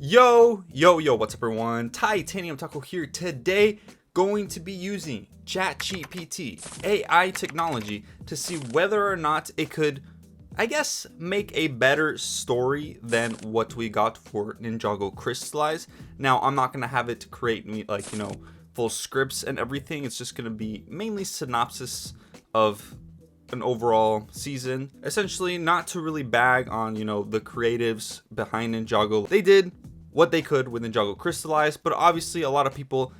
Yo, what's up everyone? Titanium Taco here. Today, going to be using ChatGPT AI technology to see whether or not it could, I guess, make a better story than what we got for Ninjago Crystalized. Now, I'm not going to have it create me full scripts and everything. It's just going to be mainly synopsis of an overall season, essentially, not to really bag on the creatives behind Ninjago. They did what they could with Ninjago Crystalized, but obviously a lot of people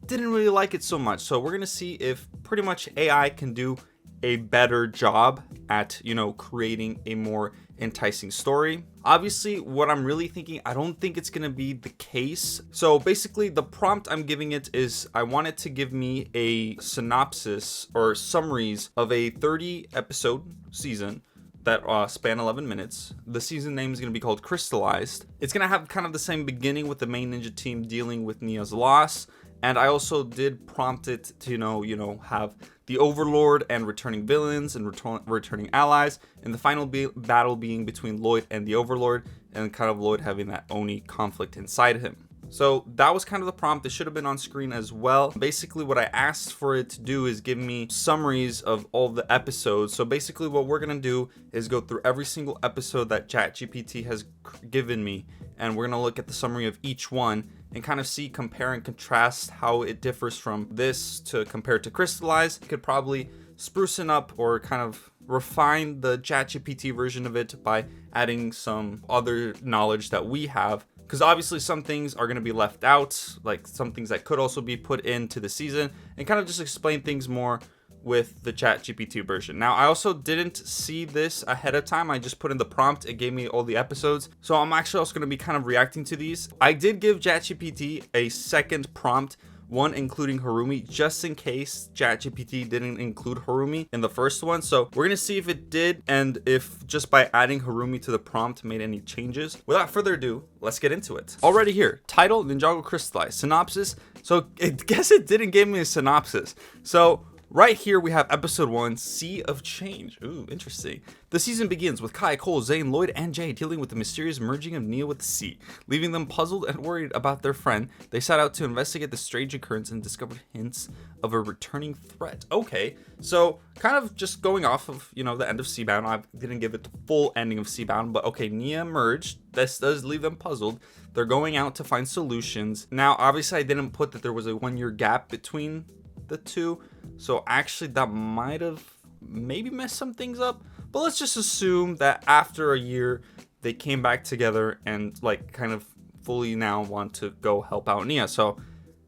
didn't really like it so much. So we're gonna see if pretty much AI can do a better job at creating a more enticing story. Obviously, what I'm really thinking, I don't think it's gonna be the case. So basically the prompt I'm giving it is I want it to give me a synopsis or summaries of a 30 episode season that span 11 minutes. The season name is going to be called Crystalized. It's going to have kind of the same beginning with the main ninja team dealing with Nia's loss. And I also did prompt it to, have the Overlord and returning villains and returning allies. And the final battle being between Lloyd and the Overlord, and kind of Lloyd having that Oni conflict inside him. So that was kind of the prompt. It should have been on screen as well. Basically what I asked for it to do is give me summaries of all the episodes. So basically what we're going to do is go through every single episode that ChatGPT has given me. And we're going to look at the summary of each one and kind of see, compare and contrast how it differs from this to compared to Crystallized. Could probably sprucing up or kind of refine the ChatGPT version of it by adding some other knowledge that we have. Because obviously some things are going to be left out, like some things that could also be put into the season, and kind of just explain things more with the ChatGPT version. Now, I also didn't see this ahead of time. I just put in the prompt. It gave me all the episodes. So I'm actually also going to be kind of reacting to these. I did give ChatGPT a second prompt, one including Harumi, just in case ChatGPT didn't include Harumi in the first one. So we're gonna see if it did, and if just by adding Harumi to the prompt made any changes. Without further ado, let's get into it. Already here, title, Ninjago Crystalized. Synopsis. So I guess it didn't give me a synopsis. So right here we have episode 1, Sea of Change. Ooh, interesting. The season begins with Kai, Cole, Zane, Lloyd, and Jay dealing with the mysterious merging of Nia with the sea. Leaving them puzzled and worried about their friend, they set out to investigate the strange occurrence and discovered hints of a returning threat. Okay, so kind of just going off of, the end of Seabound. I didn't give it the full ending of Seabound, but okay, Nia merged. This does leave them puzzled. They're going out to find solutions. Now, obviously, I didn't put that there was a 1-year gap between the two, so actually that might have maybe messed some things up, but let's just assume that after a year they came back together and kind of fully now want to go help out Nia. So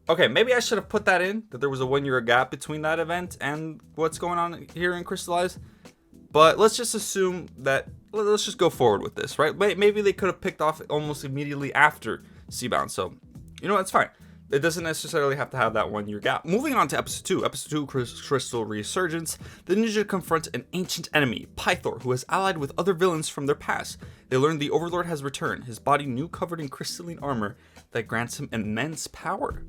okay, maybe I should have put that in, that there was a 1-year gap between that event and what's going on here in Crystallized, but let's just assume that, let's just go forward with this, right? Maybe they could have picked off almost immediately after Seabound, so that's fine. It doesn't necessarily have to have that 1-year gap. Moving on to episode 2. Episode 2, Crystal Resurgence. The ninja confront an ancient enemy, Pythor, who has allied with other villains from their past. They learn the Overlord has returned, his body new covered in crystalline armor that grants him immense power.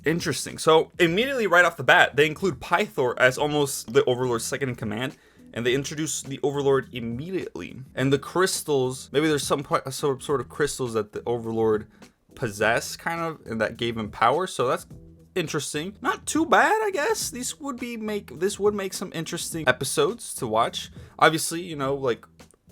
Interesting. So immediately right off the bat, they include Pythor as almost the Overlord's second in command, and they introduce the Overlord immediately. And the crystals, maybe there's some sort of crystals that the Overlord possess kind of, and that gave him power, so that's interesting. Not too bad, I guess. This would make some interesting episodes to watch. Obviously,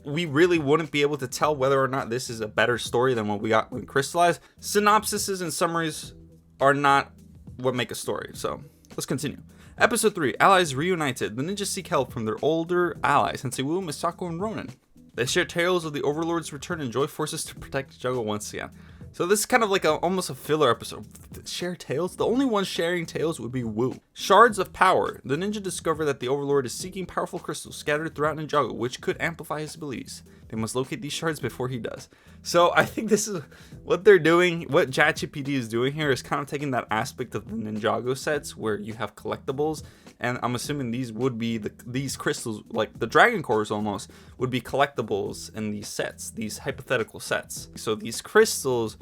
we really wouldn't be able to tell whether or not this is a better story than what we got when Crystallized. Synopsises and summaries are not what make a story, so let's continue. Episode 3, Allies Reunited. The ninjas seek help from their older allies, Senseiwu, Misako, and Ronin. They share tales of the Overlord's return and join forces to protect Ninjago once again. So this is kind of like almost a filler episode. Share tales? The only one sharing tales would be Wu. Shards of Power. The ninja discover that the Overlord is seeking powerful crystals scattered throughout Ninjago, which could amplify his abilities. They must locate these shards before he does. So I think this is what they're doing. What ChatGPT is doing here is kind of taking that aspect of the Ninjago sets where you have collectibles, and I'm assuming these would be these crystals, like the Dragon Cores almost, would be collectibles in these sets, these hypothetical sets. So these crystals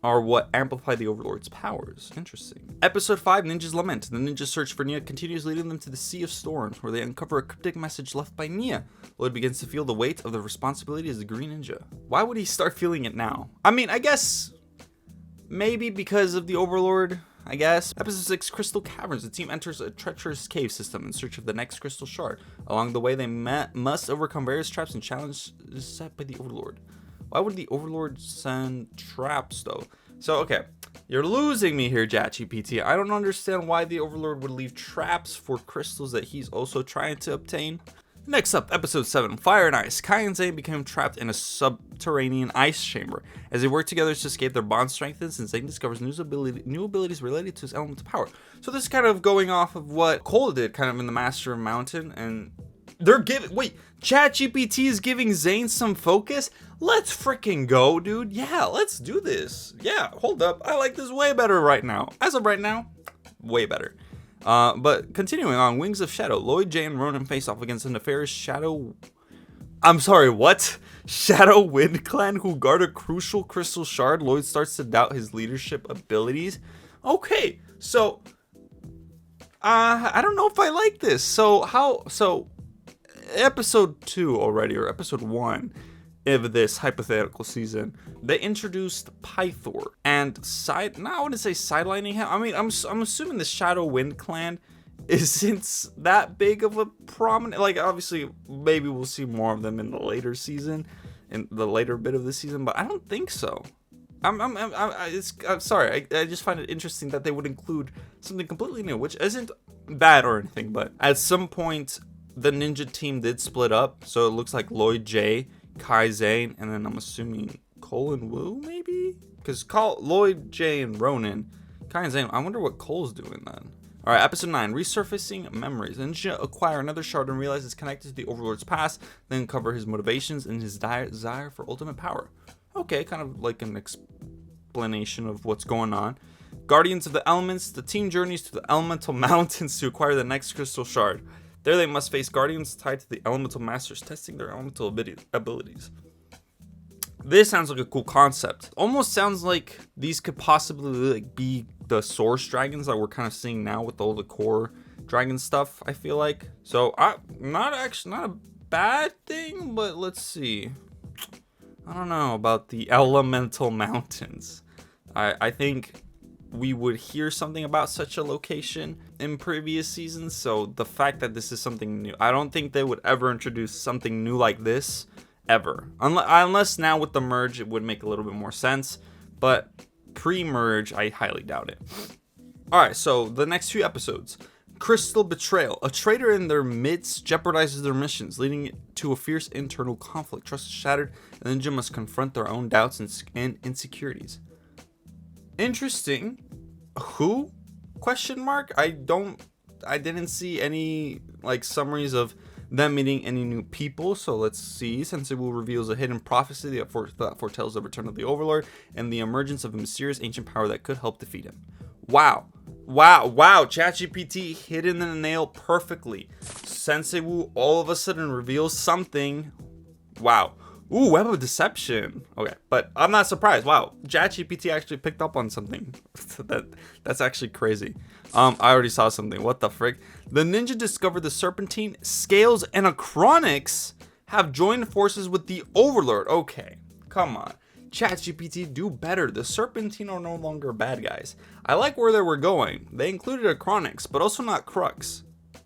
are what amplify the Overlord's powers. Interesting. Episode 5, Ninja's Lament. The ninjas search for Nia continues, leading them to the Sea of Storms, where they uncover a cryptic message left by Nia. Lloyd begins to feel the weight of the responsibility as the Green Ninja. Why would he start feeling it now? I mean, I guess maybe because of the Overlord, I guess. Episode 6, Crystal Caverns. The team enters a treacherous cave system in search of the next crystal shard. Along the way, they must overcome various traps and challenges set by the Overlord. Why would the Overlord send traps, though? So, okay, you're losing me here, ChatGPT. I don't understand why the Overlord would leave traps for crystals that he's also trying to obtain. Next up, Episode 7, Fire and Ice. Kai and Zane become trapped in a subterranean ice chamber. As they work together to escape, their bond strengthens, and Zane discovers new abilities related to his elemental power. So this is kind of going off of what Cole did, kind of in the Master of Mountain, and they're giving, wait, ChatGPT is giving Zane some focus? Let's freaking go, dude. Yeah, let's do this. Yeah, hold up. I like this way better right now. As of right now, way better. But continuing on, Wings of Shadow. Lloyd, Jay, and Ronan face off against the nefarious Shadow Wind Clan, who guard a crucial crystal shard. Lloyd starts to doubt his leadership abilities. Okay, so I don't know if I like this. So episode 2 already, or episode 1 of this hypothetical season, they introduced Pythor and I wouldn't say sidelining him. I mean, I'm assuming the Shadow Wind Clan isn't that big of a prominent, like, obviously maybe we'll see more of them in the later season, in the later bit of the season, but I don't think so. I'm sorry. I just find it interesting that they would include something completely new, which isn't bad or anything, but at some point the ninja team did split up, so it looks like Lloyd, Jay, Kai, Zane, and then I'm assuming Cole and Wu, maybe? Because Lloyd, Jay, and Ronan, Kai and Zane, I wonder what Cole's doing then. Alright, episode 9, Resurfacing Memories. The ninja acquire another shard and realize it's connected to the Overlord's past, then cover his motivations and his desire for ultimate power. Okay, kind of like an explanation of what's going on. Guardians of the Elements. The team journeys to the Elemental Mountains to acquire the next crystal shard. There they must face guardians tied to the elemental masters, testing their elemental abilities. This sounds like a cool concept. Almost sounds like these could possibly be the source dragons that we're kind of seeing now with all the core dragon stuff, I feel like. So not a bad thing, but let's see. I don't know about the elemental mountains. I think we would hear something about such a location in previous seasons, so the fact that this is something new, I don't think they would ever introduce something new like this ever, unless now with the merge it would make a little bit more sense, but pre-merge I highly doubt it. Alright, so the next few episodes. Crystal Betrayal. A traitor in their midst jeopardizes their missions, leading to a fierce internal conflict. Trust is shattered, and the ninja must confront their own doubts and insecurities. Interesting. Who? Question mark? I didn't see any like summaries of them meeting any new people, so let's see. Sensei Wu reveals a hidden prophecy that foretells the return of the Overlord and the emergence of a mysterious ancient power that could help defeat him. Wow. ChatGPT hit in the nail perfectly. Sensei Wu all of a sudden reveals something. Wow. Ooh, Web of Deception. Okay, but I'm not surprised. Wow, ChatGPT actually picked up on something. That's actually crazy. I already saw something. What the frick? The ninja discovered the Serpentine, Scales, and Acronics have joined forces with the Overlord. Okay, come on. ChatGPT, do better. The Serpentine are no longer bad guys. I like where they were going. They included Acronics, but also not Crux.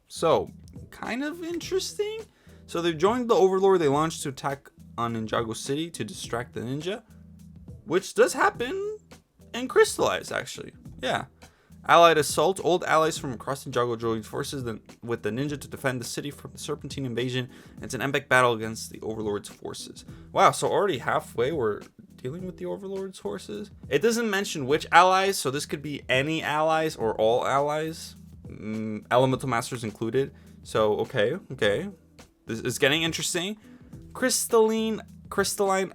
So, kind of interesting. So they've joined the Overlord. They launched to attack on Ninjago City to distract the ninja, which does happen in Crystalized, actually. Yeah. Allied assault. Old allies from across Ninjago joined forces with the ninja to defend the city from the Serpentine invasion. It's an epic battle against the Overlord's forces. Wow, so already halfway we're dealing with the Overlord's forces. It doesn't mention which allies, so this could be any allies or all allies. Elemental Masters included. So, okay. This is getting interesting. Crystalline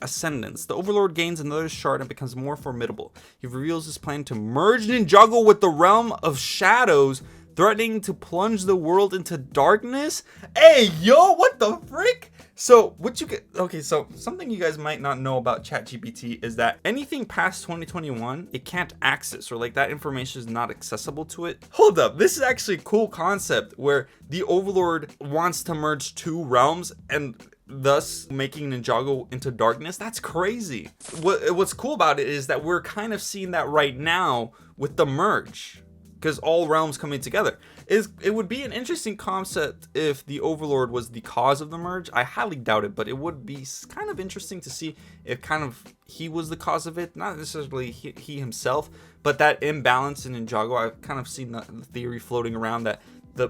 Ascendance. The Overlord gains another shard and becomes more formidable. He reveals his plan to merge Ninjago with the Realm of Shadows threatening to plunge the world into darkness. Hey, yo, what the frick? So what you get, okay, so something you guys might not know about ChatGPT is that anything past 2021, it can't access, or like that information is not accessible to it. Hold up, this is actually a cool concept where the Overlord wants to merge two realms and thus making Ninjago into darkness. That's crazy. What's cool about it is that we're kind of seeing that right now with the merge, because all realms coming together. It would be an interesting concept if the Overlord was the cause of the merge. I highly doubt it, but it would be kind of interesting to see if kind of he was the cause of it. Not necessarily he himself, but that imbalance in Ninjago. I've kind of seen the theory floating around that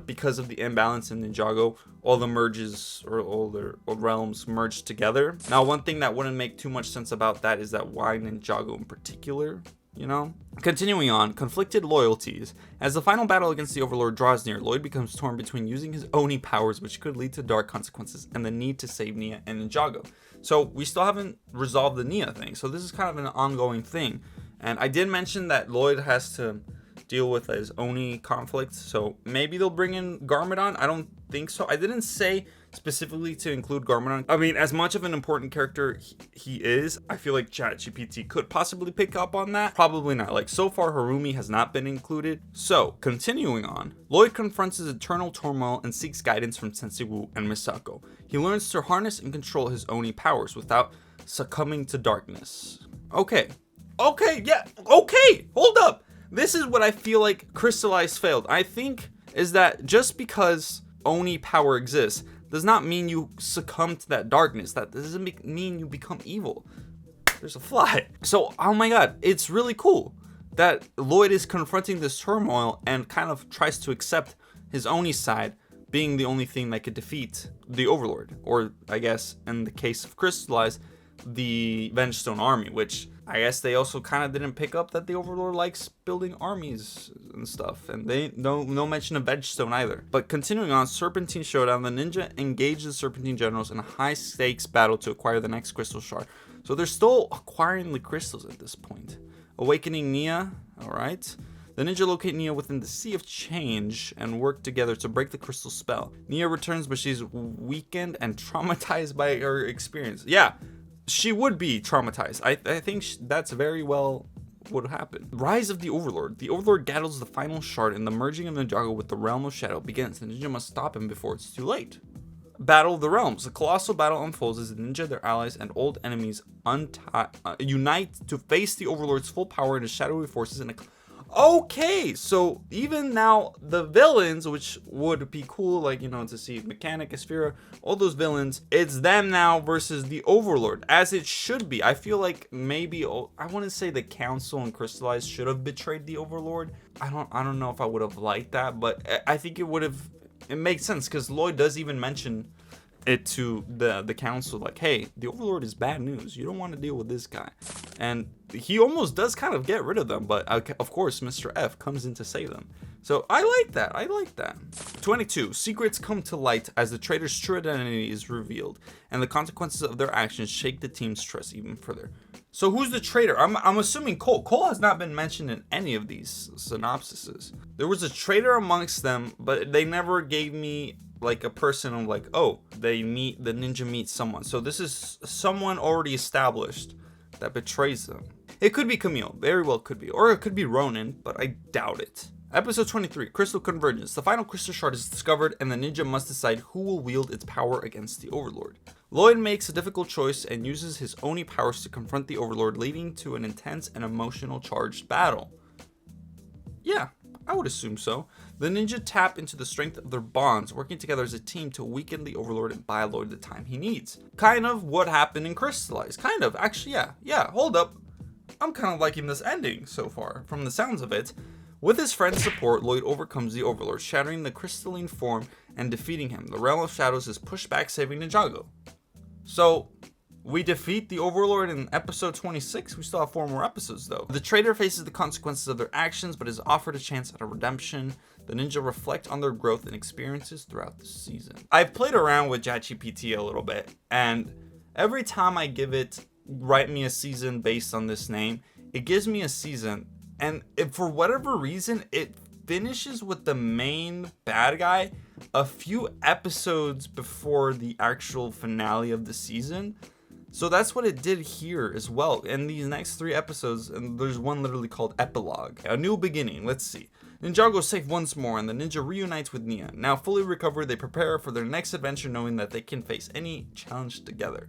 because of the imbalance in Ninjago, all the merges or all the realms merged together. Now, one thing that wouldn't make too much sense about that is that why Ninjago in particular, you know? Continuing on, conflicted loyalties. As the final battle against the Overlord draws near, Lloyd becomes torn between using his Oni powers, which could lead to dark consequences, and the need to save Nia and Ninjago. So we still haven't resolved the Nia thing, so this is kind of an ongoing thing. And I did mention that Lloyd has to deal with his Oni conflict, so maybe they'll bring in Garmadon. I don't think so. I didn't say specifically to include Garmadon. I mean, as much of an important character he is, I feel like ChatGPT could possibly pick up on that. Probably not. Like, so far Harumi has not been included. So continuing on, Lloyd confronts his eternal turmoil and seeks guidance from Sensei Wu and Misako. He learns to harness and control his Oni powers without succumbing to darkness. Okay, yeah, okay, hold up. This is what I feel like Crystalized failed. I think is that just because Oni power exists does not mean you succumb to that darkness. That doesn't mean you become evil. There's a fly. So, oh my god, it's really cool that Lloyd is confronting this turmoil and kind of tries to accept his Oni side being the only thing that could defeat the Overlord. Or, I guess, in the case of Crystalized, the Vengestone army, which I guess they also kind of didn't pick up that the Overlord likes building armies and stuff, and they no mention of Vengestone either. But continuing on, Serpentine Showdown, the ninja engage the Serpentine generals in a high stakes battle to acquire the next crystal shard. So they're still acquiring the crystals at this point. Awakening Nia, alright. The ninja locate Nia within the Sea of Change and work together to break the crystal spell. Nia returns, but she's weakened and traumatized by her experience. Yeah, she would be traumatized. I think that's very well would happen. Rise of the Overlord. The Overlord gathers the final shard, and the merging of Ninjago with the Realm of Shadow begins. The ninja must stop him before it's too late. Battle of the Realms. A colossal battle unfolds as the ninja, their allies, and old enemies unite to face the Overlord's full power and his shadowy forces in a... Okay, so even now the villains, which would be cool, like, you know, to see Mechanic, Asphira, all those villains, it's them now versus the Overlord, as it should be. I feel like maybe, I want to say the Council and Crystalized should have betrayed the Overlord. I don't know if I would have liked that, but I think it would have, it makes sense, because Lloyd does even mention it to the council, like, hey, the Overlord is bad news, you don't want to deal with this guy. And he almost does kind of get rid of them, but of course Mr. F comes in to save them. So I like that. 22. Secrets come to light as the traitor's true identity is revealed, and the consequences of their actions shake the team's trust even further. So who's the traitor? I'm assuming Cole. Cole has not been mentioned in any of these synopsises. There was a traitor amongst them, but they never gave me like a person of like, oh, the ninja meets someone. So this is someone already established that betrays them. It could be Camille, very well could be, or it could be Ronin, but I doubt it. Episode 23, Crystal Convergence. The final crystal shard is discovered, and the ninja must decide who will wield its power against the Overlord. Lloyd makes a difficult choice and uses his Oni powers to confront the Overlord, leading to an intense and emotional charged battle. Yeah, I would assume so. The ninja tap into the strength of their bonds, working together as a team to weaken the Overlord and buy Lloyd the time he needs. Kind of what happened in Crystalized. Kind of. Actually, yeah, hold up. I'm kind of liking this ending so far, from the sounds of it. With his friend's support, Lloyd overcomes the Overlord, shattering the crystalline form and defeating him. The Realm of Shadows is pushed back, saving Ninjago. So, we defeat the Overlord in episode 26. We still have 4 more episodes, though. The traitor faces the consequences of their actions, but is offered a chance at a redemption. The ninja reflect on their growth and experiences throughout the season. I've played around with ChatGPT a little bit, and every time I give it, write me a season based on this name, it gives me a season. And if for whatever reason, it finishes with the main bad guy a few episodes before the actual finale of the season. So that's what it did here as well. In these next 3 episodes, and there's one literally called Epilogue, A New Beginning. Let's see. Ninjago is safe once more, and the ninja reunites with Nia. Now fully recovered, they prepare for their next adventure, knowing that they can face any challenge together.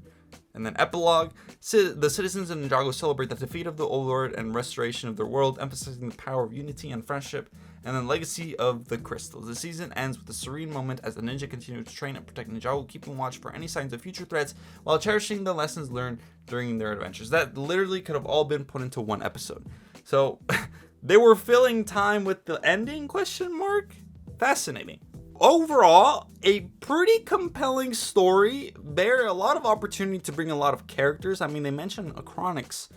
And then Epilogue, the citizens of Ninjago celebrate the defeat of the Overlord and restoration of their world, emphasizing the power of unity and friendship. And then Legacy of the Crystals. The season ends with a serene moment as the ninja continue to train and protect Ninjago, keeping watch for any signs of future threats while cherishing the lessons learned during their adventures. That literally could have all been put into one episode. So they were filling time with the ending, question mark? Fascinating. Overall, a pretty compelling story. There are a lot of opportunity to bring a lot of characters. I mean, they mentioned Achronix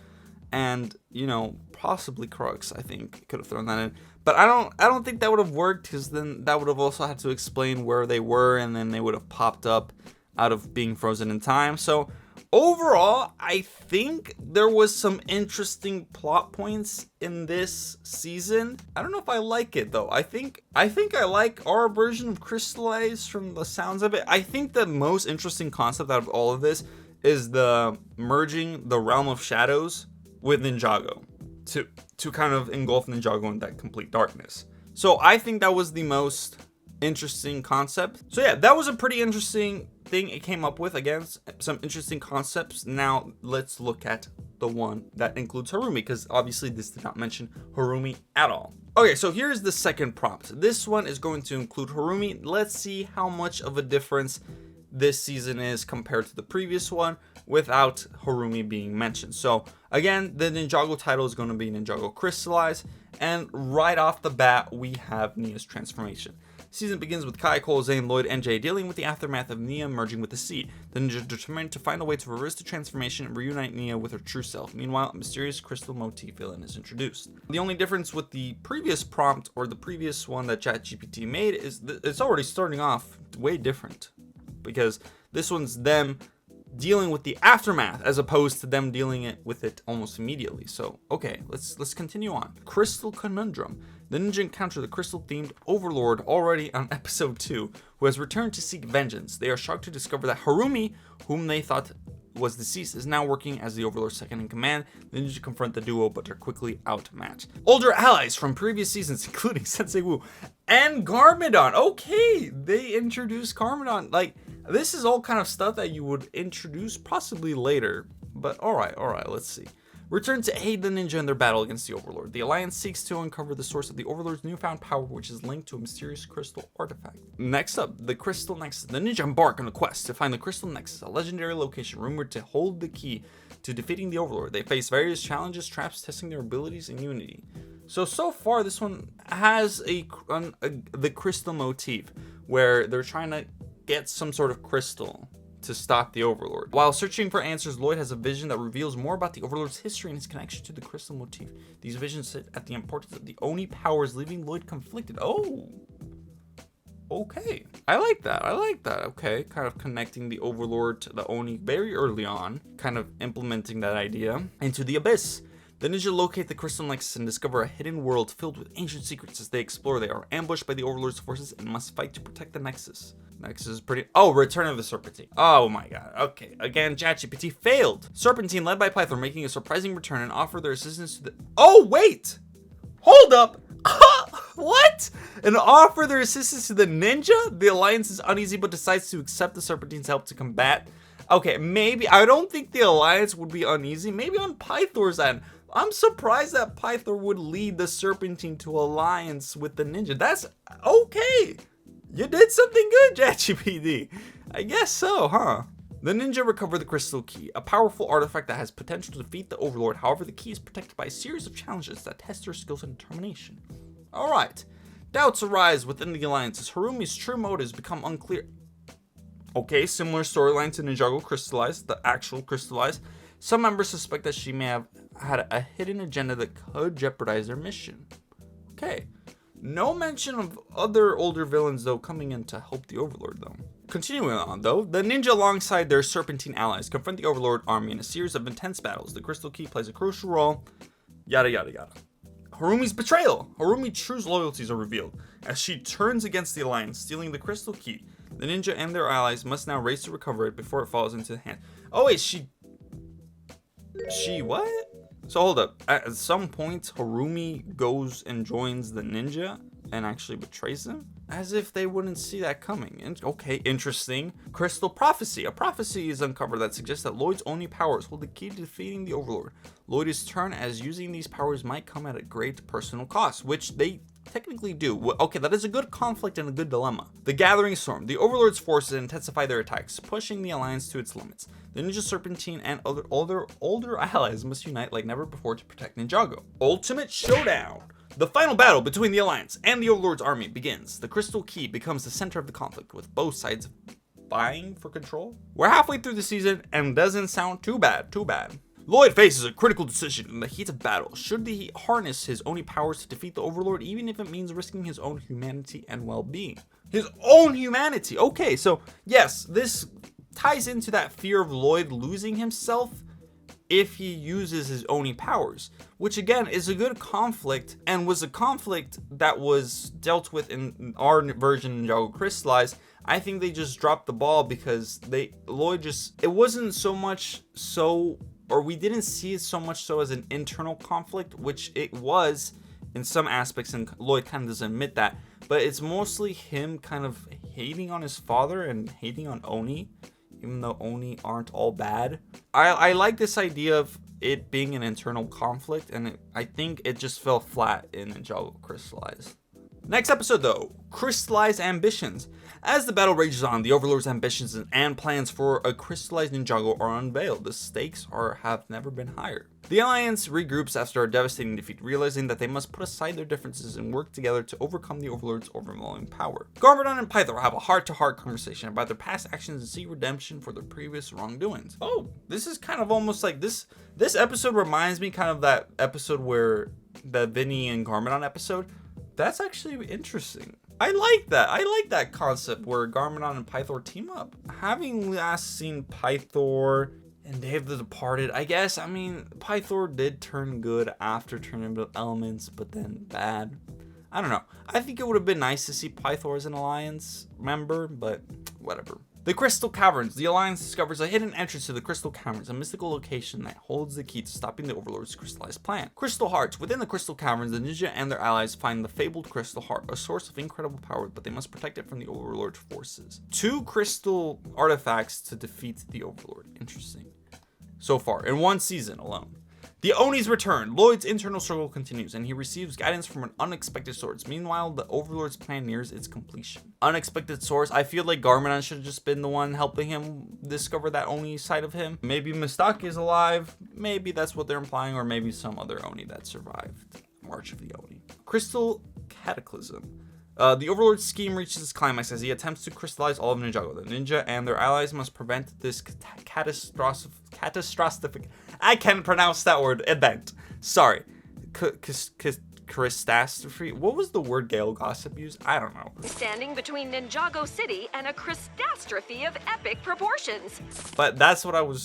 and, you know, possibly Crux. I think could have thrown that in, but I don't think that would have worked, because then that would have also had to explain where they were, and then they would have popped up out of being frozen in time. So overall, I think there was some interesting plot points in this season. I don't know if I like it though. I think I like our version of Crystalized from the sounds of it. I think the most interesting concept out of all of this is the merging the realm of shadows with Ninjago to kind of engulf Ninjago in that complete darkness. So I think that was the most interesting concept. So yeah, that was a pretty interesting thing it came up with. Again, some interesting concepts. Now let's look at the one that includes Harumi, because obviously this did not mention Harumi at all. Okay, so here's the second prompt. This one is going to include Harumi. Let's see how much of a difference this season is compared to the previous one without Harumi being mentioned. So again, the Ninjago title is going to be Ninjago Crystalized, and right off the bat we have Nia's transformation. Season begins with Kai, Cole, Zane, Lloyd, and Jay dealing with the aftermath of Nia merging with the sea. The ninja determined to find a way to reverse the transformation and reunite Nia with her true self. Meanwhile, a mysterious crystal motif villain is introduced. The only difference with the previous prompt, or the previous one that ChatGPT made, is it's already starting off way different, because this one's them dealing with the aftermath as opposed to them dealing with it almost immediately. So okay, let's continue on. Crystal Conundrum. The ninja encounter the crystal-themed Overlord already on episode 2, who has returned to seek vengeance. They are shocked to discover that Harumi, whom they thought was deceased, is now working as the Overlord's second in command. The ninja confront the duo, but are quickly outmatched. Older allies from previous seasons, including Sensei Wu and Garmadon. Okay, they introduced Garmadon. Like, this is all kind of stuff that you would introduce possibly later, but all right, let's see. Return to aid the ninja in their battle against the Overlord. The Alliance seeks to uncover the source of the Overlord's newfound power, which is linked to a mysterious crystal artifact. Next up, the Crystal Nexus. The ninja embark on a quest to find the Crystal Nexus, a legendary location rumored to hold the key to defeating the Overlord. They face various challenges, traps, testing their abilities and unity. So far, this one has the crystal motif, where they're trying to get some sort of crystal to stop the Overlord. While searching for answers, Lloyd has a vision that reveals more about the Overlord's history and his connection to the crystal motif. These visions sit at the importance of the Oni powers, leaving Lloyd conflicted. Oh, okay. I like that. Okay, kind of connecting the Overlord to the Oni very early on, kind of implementing that idea into the Abyss. The ninja locate the Crystal Nexus and discover a hidden world filled with ancient secrets. As they explore, they are ambushed by the Overlord's forces and must fight to protect the Nexus. Nexus is pretty... Oh, Return of the Serpentine. Oh my god. Okay, again, ChatGPT failed. Serpentine, led by Pythor, making a surprising return and offer their assistance to the... Oh, wait! Hold up! What? And offer their assistance to the ninja? The Alliance is uneasy but decides to accept the Serpentine's help to combat. Okay, maybe... I don't think the Alliance would be uneasy. Maybe on Pythor's end. I'm surprised that Pythor would lead the Serpentine to alliance with the ninja. That's okay. You did something good, ChatGPT. I guess so, huh? The ninja recover the crystal key, a powerful artifact that has potential to defeat the Overlord. However, the key is protected by a series of challenges that test their skills and determination. Alright. Doubts arise within the Alliance as Harumi's true motives become unclear. Okay, similar storyline to Ninjago Crystalized, the actual Crystalized. Some members suspect that she may have had a hidden agenda that could jeopardize their mission. Okay. No mention of other older villains, though, coming in to help the Overlord, though. Continuing on, though, the ninja alongside their Serpentine allies confront the Overlord army in a series of intense battles. The Crystal Key plays a crucial role. Yada, yada, yada. Harumi's betrayal. Harumi's true loyalties are revealed as she turns against the Alliance, stealing the crystal key. The ninja and their allies must now race to recover it before it falls into the hand. Oh wait, she what? So hold up. At some point, Harumi goes and joins the ninja and actually betrays them? As if they wouldn't see that coming. Okay, interesting. Crystal prophecy. A prophecy is uncovered that suggests that Lloyd's only powers hold the key to defeating the Overlord. Lloyd is turned as using these powers might come at a great personal cost, which they technically do. Okay, that is a good conflict and a good dilemma. The Gathering Storm. The Overlord's forces intensify their attacks, pushing the Alliance to its limits. The Ninja Serpentine and other older allies must unite like never before to protect Ninjago. Ultimate Showdown. The final battle between the Alliance and the Overlord's army begins. The Crystal Key becomes the center of the conflict, with both sides vying for control. We're halfway through the season and doesn't sound too bad. Lloyd faces a critical decision in the heat of battle. Should he harness his only powers to defeat the Overlord, even if it means risking his own humanity and well-being? His own humanity! Okay, so yes, this ties into that fear of Lloyd losing himself if he uses his Oni powers, which again is a good conflict and was a conflict that was dealt with in our version Ninjago Crystalized. I think they just dropped the ball because Lloyd it wasn't so much so, or we didn't see it so much so as an internal conflict, which it was in some aspects, and Lloyd kind of doesn't admit that, but it's mostly him kind of hating on his father and hating on Oni, even though Oni aren't all bad. I like this idea of it being an internal conflict, and I think it just fell flat in Ninjago Crystalized. Next episode though, Crystallized Ambitions. As the battle rages on, the Overlord's ambitions and plans for a crystallized Ninjago are unveiled. The stakes have never been higher. The Alliance regroups after a devastating defeat, realizing that they must put aside their differences and work together to overcome the Overlord's overwhelming power. Garmadon and Pythor have a heart-to-heart conversation about their past actions and seek redemption for their previous wrongdoings. Oh, this is kind of almost like this episode reminds me kind of that episode where the Vinny and Garmadon episode. That's actually interesting. I like that. I like that concept where Garmadon and Pythor team up. Having last seen Pythor and Dave the Departed, I guess, I mean, Pythor did turn good after turning into elements, but then bad. I don't know. I think it would have been nice to see Pythor as an Alliance member, but whatever. The Crystal Caverns. The Alliance discovers a hidden entrance to the Crystal Caverns, a mystical location that holds the key to stopping the Overlord's crystallized plan. Crystal Hearts. Within the Crystal Caverns, the ninja and their allies find the fabled Crystal Heart, a source of incredible power, but they must protect it from the Overlord's forces. 2 crystal artifacts to defeat the Overlord. Interesting. So far, in 1 season alone. The Oni's return. Lloyd's internal struggle continues, and he receives guidance from an unexpected source. Meanwhile, the Overlord's plan nears its completion. Unexpected source. I feel like Garmadon should have just been the one helping him discover that Oni side of him. Maybe Mistaki is alive. Maybe that's what they're implying, or maybe some other Oni that survived March of the Oni. Crystal Cataclysm. The Overlord's scheme reaches its climax as he attempts to crystallize all of Ninjago. The ninja and their allies must prevent this catastrophic. I can't pronounce that word. Event. Sorry. Crystastrophe. What was the word Gale Gossip used? I don't know. Standing between Ninjago City and a crystastrophe of epic proportions. But that's what I was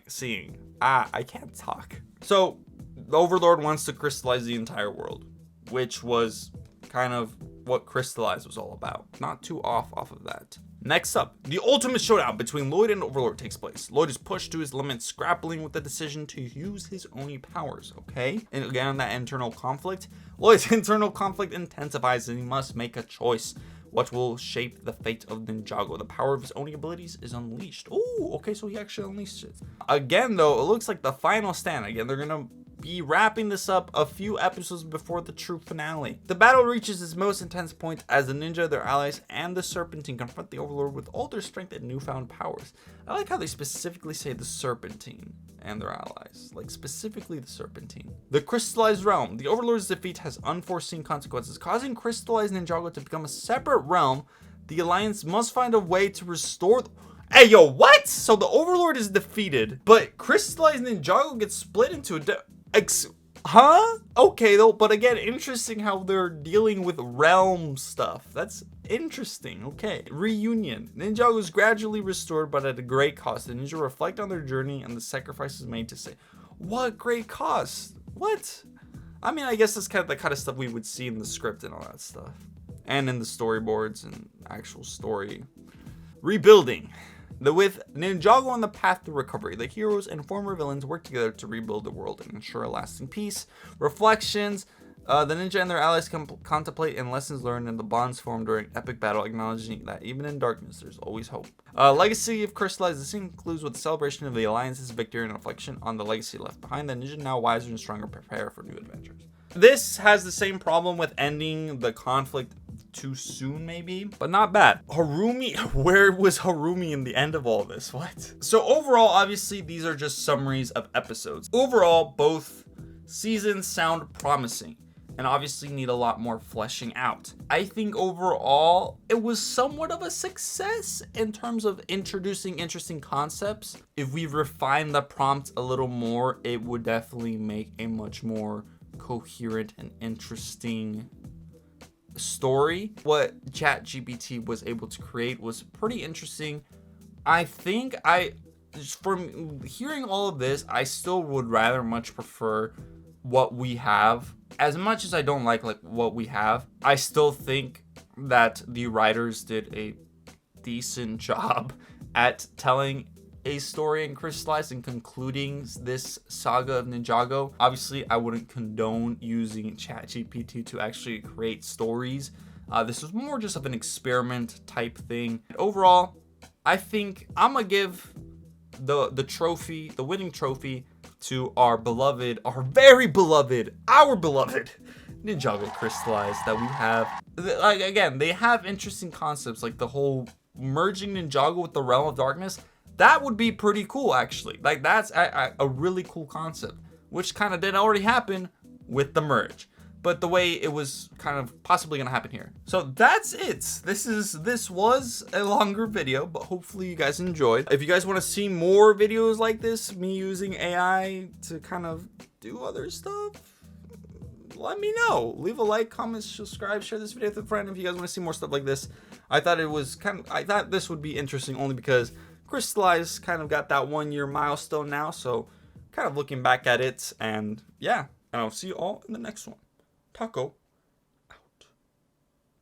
seeing. I can't talk. So, the Overlord wants to crystallize the entire world, which was kind of what Crystalized was all about. Not too off of that. Next up, the ultimate showdown between Lloyd and Overlord takes place. Lloyd is pushed to his limits, grappling with the decision to use his Oni powers, okay? And again, that internal conflict. Lloyd's internal conflict intensifies and he must make a choice. What will shape the fate of Ninjago? The power of his Oni abilities is unleashed. Ooh, okay, so he actually unleashed it. Again, though, it looks like the final stand. Again, they're gonna be wrapping this up a few episodes before the true finale. The battle reaches its most intense point as the ninja, their allies, and the Serpentine confront the Overlord with all their strength and newfound powers. I like how they specifically say the Serpentine and their allies, like specifically the Serpentine. The Crystallized Realm. The Overlord's defeat has unforeseen consequences, causing Crystallized Ninjago to become a separate realm. The Alliance must find a way to restore Hey, yo, what? So the Overlord is defeated, but Crystallized Ninjago gets split into huh? Okay, though, but again, interesting how they're dealing with realm stuff. That's interesting. Okay. Reunion. Ninjago is gradually restored, but at a great cost. The ninja reflect on their journey and the sacrifices made to say, what great cost? What? I mean, I guess that's kind of the kind of stuff we would see in the script and all that stuff. And in the storyboards and actual story. Rebuilding. With Ninjago on the path to recovery, the heroes and former villains work together to rebuild the world and ensure a lasting peace. Reflections. The ninja and their allies contemplate and lessons learned and the bonds formed during epic battle, acknowledging that even in darkness, there's always hope. Legacy of Crystalized. This concludes with the celebration of the Alliance's victory and reflection on the legacy left behind. The ninja, now wiser and stronger, prepare for new adventures. This has the same problem with ending the conflict too soon, maybe, but not bad. Harumi, where was Harumi in the end of all this? What? So overall, obviously, these are just summaries of episodes. Overall, both seasons sound promising and obviously need a lot more fleshing out. I think overall, it was somewhat of a success in terms of introducing interesting concepts. If we refine the prompt a little more, it would definitely make a much more coherent and interesting story. What ChatGPT was able to create was pretty interesting. I think from hearing all of this, I still would rather much prefer what we have. As much as I don't like what we have, I still think that the writers did a decent job at telling a story in Crystalized and concluding this saga of Ninjago. Obviously, I wouldn't condone using ChatGPT to actually create stories. This was more just of an experiment type thing. Overall, I think I'm gonna give the trophy, the winning trophy, to our beloved, our beloved Ninjago Crystalized that we have. Like, again, they have interesting concepts, like the whole merging Ninjago with the Realm of Darkness. That would be pretty cool, actually. Like, that's a really cool concept, which kind of did already happen with the merge, but the way it was kind of possibly gonna happen here. So that's it. This was a longer video, but hopefully you guys enjoyed. If you guys want to see more videos like this, me using AI to kind of do other stuff, let me know. Leave a like, comment, subscribe, share this video with a friend if you guys want to see more stuff like this. I thought this would be interesting only because Crystalized kind of got that 1 year milestone now, so kind of looking back at it, and yeah, and I'll see you all in the next one. Taco.